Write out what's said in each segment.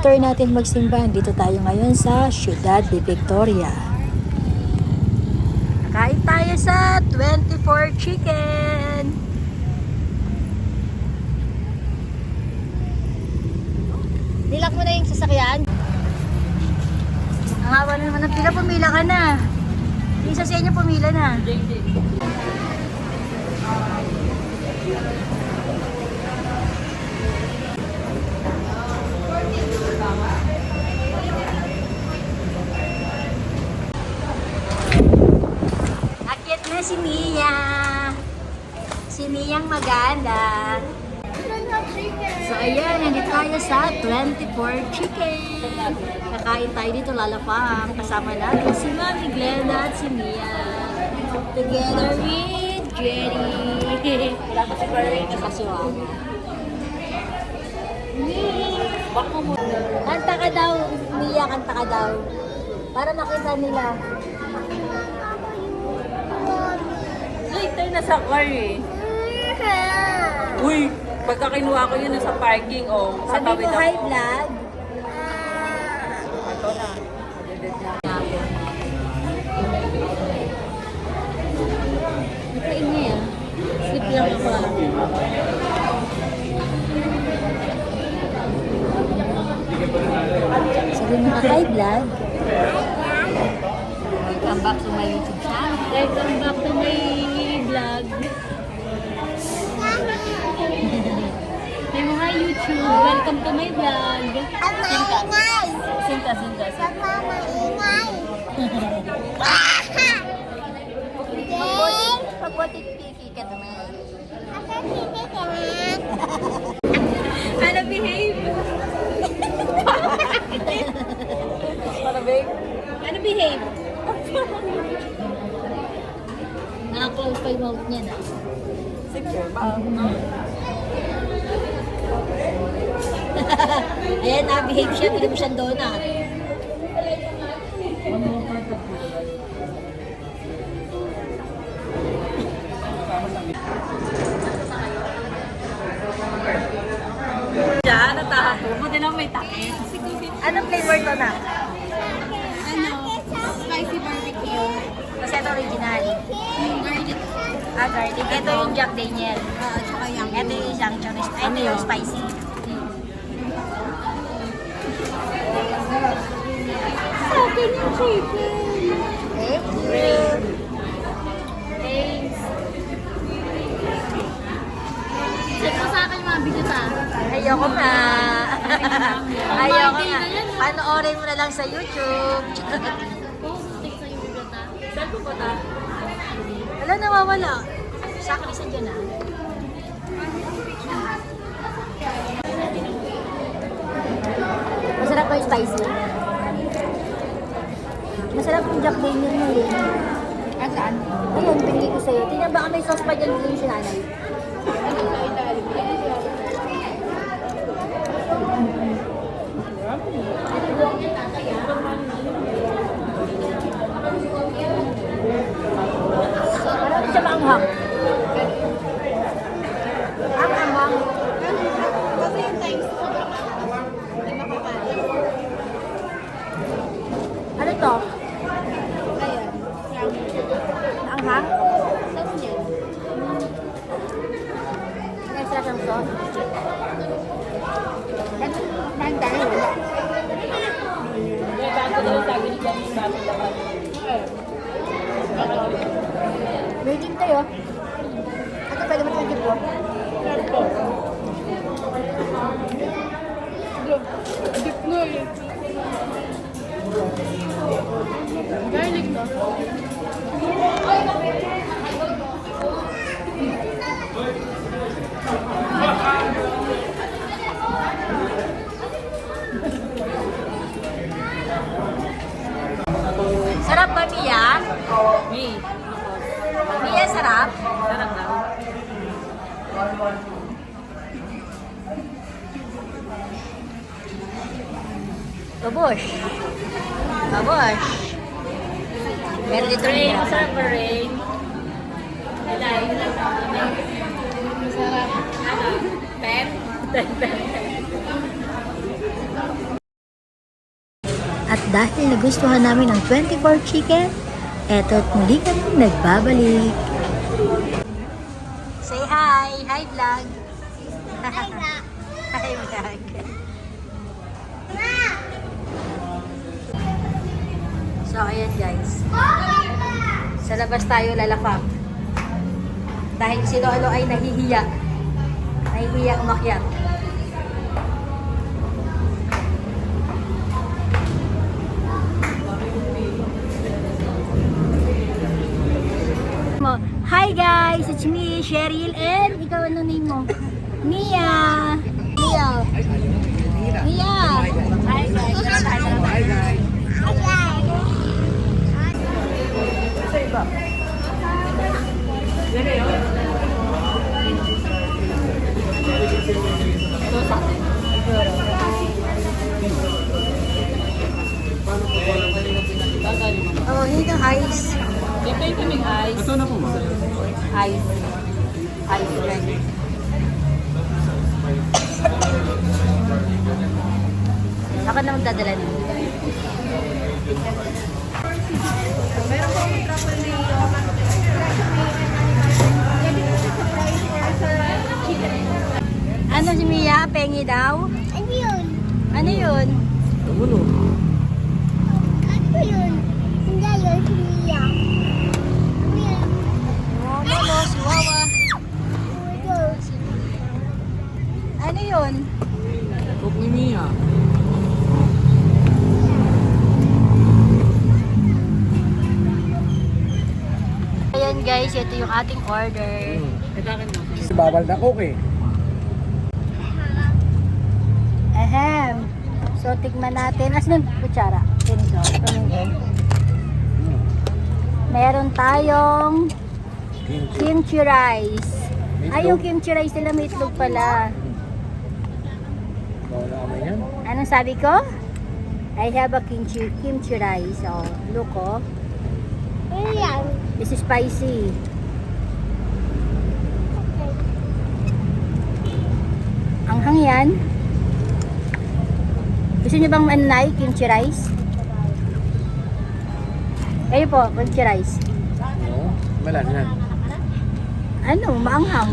after natin magsimba, dito tayo ngayon sa Ciudad de Victoria. Kain tayo sa 24 Chicken. Nilak mo na yung sasakyan. Ang haba naman ng pila, pumila ka na. Yung isa sa inyo pumila na. Akyat na si Mia. Si Miyang maganda. So ayan, nandito tayo sa 24 Chicken. Kakain tayo dito, lalapang. Kasama natin si Mami Glenda at si Mia. Together with Jenny. Wala pa si Barry na sa siwama. Kanta ka daw, Mia, kanta ka daw. Para makita nila. Later na sa car eh. Uy, pagka kinuha ko yun sa parking o sa Sabi tawid ko, hi vlog. Ito na. Nakain niya yan. Sleep lang ako. Sabi mo na, hi vlog. Welcome back to my YouTube channel. Welcome back to my vlog. Hey mo, hi YouTube. Welcome to my vlog. Sinta. Pagbuti piki ka naman. Ano behave? Para babe? Ano behave? Naka-close pa yung mouth niya na. Secure ba? Ayan, na-behave siya. Pili mo siyang donut. Diyan, natahapo. Buti na may takit. Anong flavor to na? Spicy barbecue. Kasi ito original. Garlic. Garlic. Ito yung Jack Daniel. Tsaka yung Ito yung isang choris. Ito yung spicy. sa akin yung chicken. Thank you. Thanks. Check mo sa akin yung mga video ta. Ayoko na. Ayoko Monday na. na yan, ah. Panoorin mo na lang sa YouTube. Post check sa yung video ta. Saan po ba ta? Wala, nawawala. Sa akin, isa dyan ah. Masarap ba yung spicy? Masarap yung Jack Daniel mo eh. Saan? Ayun, pinili ko sa'yo. Tingnan baka may sauce pa dyan yung sinanay. Parang siya maanghang. Ang anghang. Kasi yung times sobrang hindi makakain. Ano to? Ayan. Maanghang? Sauce niya. May sarap ng sauce. Mahal tayo. Wala. May bago daw sabi ni Jenny, bago daw. Waiting tayo. Ito pwede mo 24. Dip na eh. Garlic to. Sarap ba, Mia? Me. Mia, sarap? Sarap daw. Tubush. Tubush. Meron dito Ray, niya. masarap ba, Ray? Masarap. Ano? 10? 10. At dahil nagustuhan namin ang 24 chicken, eto't muli kami nagbabalik. Say hi! Hi vlog! Hi vlog! Hi vlog! So ayan guys. Sa labas tayo lalakap. Dahil si Lolo ay nahihiya. Nahihiya umakyat. Hi guys! It's me, Cheryl, and ikaw ano name mo? Mia! Mia! Mia! Hi guys! Hi guys! Oh, hindi kang ice. Ito yung kaming ice. Ito na po ma. Ice. Ice drink. Ako na magdadala nito. Ano si Mia? Pengi daw? Ano yun? Ano yun? Tumulo. Ano yun? Hindi yun, si Mia. Ano yun? Oh, lolo, si Wawa. Ano? Ano yun? Cook ni Mia. Ayan guys, ito yung ating order. Babal na cook eh. Ahem. So, tikman natin. Asan yung kutsara? Ganito. Meron tayong kimchi rice. Ay, yung kimchi rice nila may itlog pala. Bawal na kamay yan. Anong sabi ko? I have a kimchi rice. Oh, look oh. Ano yan? This is spicy. Anghang yan. Gusto niyo bang manay, kimchi rice? Kayo po, kimchi rice. Oo. Malan yan. Ano, maanghang.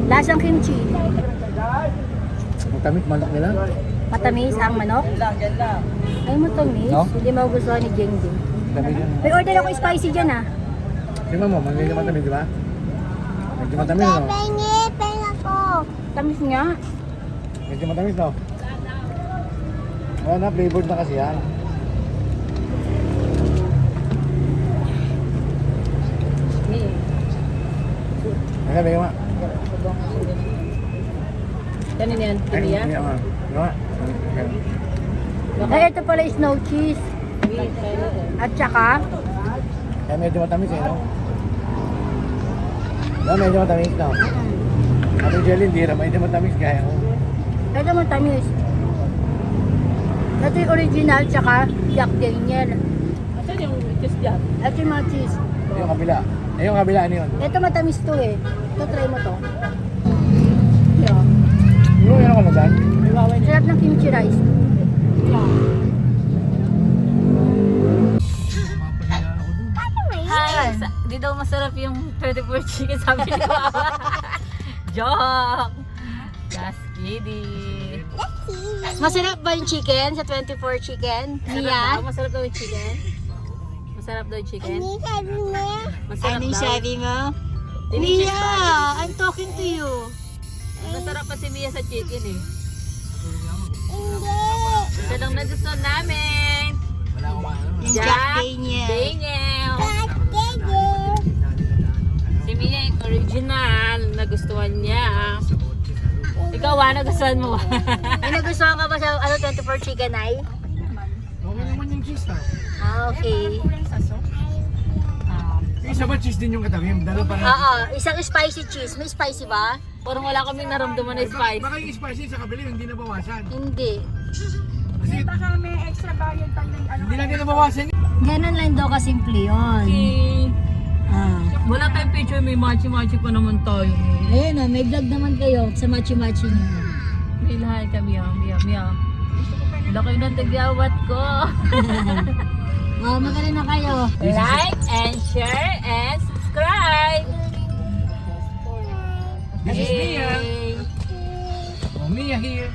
Lasang kimchi. Ang tamit manok nila. Matamis ang manok. Ay, matamis. No? Hindi magustuhan ni Jeng din. Tamit yan. May order ako spicy dyan ah. Tingnan mo, medyo matamit, di ba? Medyo matamit, no? Penga ko. Tamis nga. Medyo matamit, no? Wala na, flavored na kasi yan. Ano, bigyan mo. Ganun yan, Ay, Mia. bigyan mo. Bigyan mo. Ay, ito pala is no cheese. At saka, Kaya medyo matamis eh, no? No, medyo matamis, no? Ate Jelly, hindi rin. Medyo matamis kaya ko. ito matamis. Ito yung original, tsaka Jack Daniel. Asan yung cheese dyan? Ito yung mga cheese. Yung kabila. Eh, yung kabila, ano yun? Ito matamis to eh. Ito, try mo to. Yeah. Yung ano ka mo dyan? Sarap ng kimchi rice. Hi! Di daw masarap yung 24 chicken, sabi ni Mama. Joke! Just kidding. Masarap ba yung chicken sa 24 chicken? Mia? Masarap daw yung chicken? Masarap daw yung chicken? Ano sabi mo? Masarap Anong daw. sabi mo? Delicious Mia, ba? I'm talking to you. Masarap pa si Mia sa chicken eh. Hindi. Isa lang nagustuhan namin. Wala akong ano. Yung Jack Daniel. Daniel. Kakege. Si Mia yung original. Nagustuhan niya. Ikaw, nagustuhan mo. May nagustuhan ka ba sa 24 chicken ay? Okay naman yung cheese, ta. Ah, okay. Yung isa ba cheese din yung katabi? Dalo pa na. Oo, isang spicy cheese. May spicy ba? Parang wala kaming naramdaman na spice. Baka yung spicy sa kabili, hindi nabawasan. Hindi. Kasi baka may extra variant pa yung ano. Hindi lang din nabawasan. Ganun lang daw kasimple yun. Okay. Ah. Wala tayong picture, may machi-machi pa naman tayo. Ayun oh, may vlog naman kayo sa machi-machi niyo. May lahat kami, Mia. Laki ng tigyawat ko. Oh, magaling na kayo. Like and share and subscribe. This is Mia. Yay. Oh, Mia here.